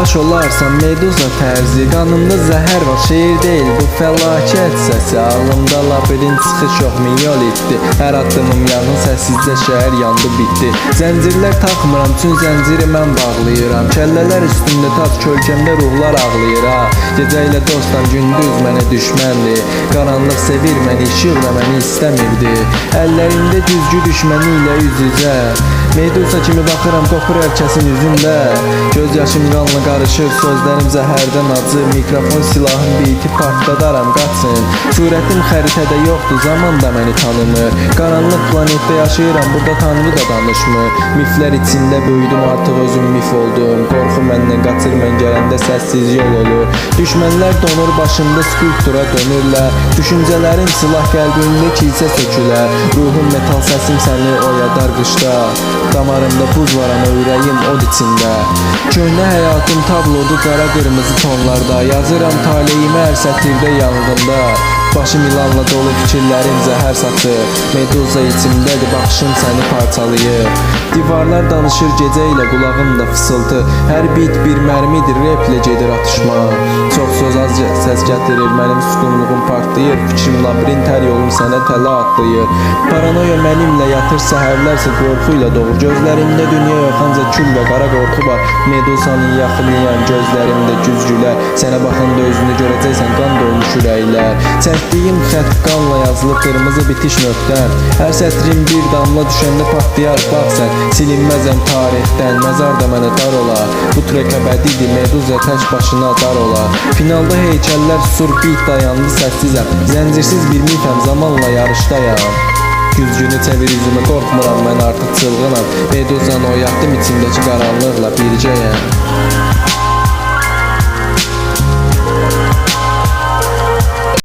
Daş olarsan meduza tərzi, qanımda zəhər var, şeir deyil bu fəlakət səsi. Ağlımda labirint çıxış yox milyolitdi. Hər addımım yanın səssizcə şəhər yandı bitdi. Zəncirlər taxmıram, çün zənciri mən bağlayıram. Kəllələr üstündə tac, kölkəmdə ruhlar ağlayır ha. Gecə ilə dostam, gündüz mənə düşməndir. Qaranlıq sevir məni, işıq da məni istəmirdi. Əllərində güzgü düşməni ilə üz-üzə. Medusa kimi baxıram, qopur hər kəsin üzündə. Göz yaşım qanla qarışır, sözlərim zəhərdən acı. Mikrofon silahım beyti partladaram, qaçın. Surətim xəritədə yoxdur, zaman da məni tanımır. Qaranlıq planetdə yaşayıram, burada tanrı da danışmır. Miflər içində böyüdüm, artıq özüm mif oldum. Qorxu məndən qaçır, mən gələndə səssiz yol olur. Düşmənlər donur, başımda skulptura dönürlər. Düşüncələrim silah, qəlbimdə kilsə sökülər. Ruhum metal, səsim səni oyadar qışda. Damarımda buz var ama ürəyim od içində. Köhnə həyatım tablodu qara qırmızı tonlarda. Yazıram taleyimi hər sətirdə yanğında. Başım ilanla dolu, fikirlərim zəhər saçır. Meduza içimdədir, baxışım səni parçalayır. Divarlar danışır gecə ilə, qulağımda fısıltı. Hər bit bir mərmidir, replə gedir atışma. Çox söz az səs gətirir, mənim susqunluğum partlayır. Fikrim labirint, hər yolum sənə tələ atlayır. Paranoya mənimlə yatır, səhərlərsə qorxu ilə doğur. Gözlərimdə dünya yox, ancaq kül və qara qorxu var. Meduzanın yaxınlayan gözlərimdə güzgülər. Sənə baxanda özünü görəcəksən, qan dolmuş ürəklər. Çəkdiyim xət qanla yazılıb, qırmızı bitiş nöqtəm. Hər sətrim bir damla düşəndə partlayar, bax sən. Silinməzəm tarixdən, məzar da mənə dar olar. Bu trek əbədidir, Meduza tək başına dar olar. Finalda heykəllər susur, bit dayandı, səssizəm. Zəncirsiz bir mifəm, zamanla yarışdayam. Güzgünü çevir üzümə, qorxmuram, mən artıq çılğınam. Meduzanı oyatdım, içimdəki qaranlıqla bircəyəm.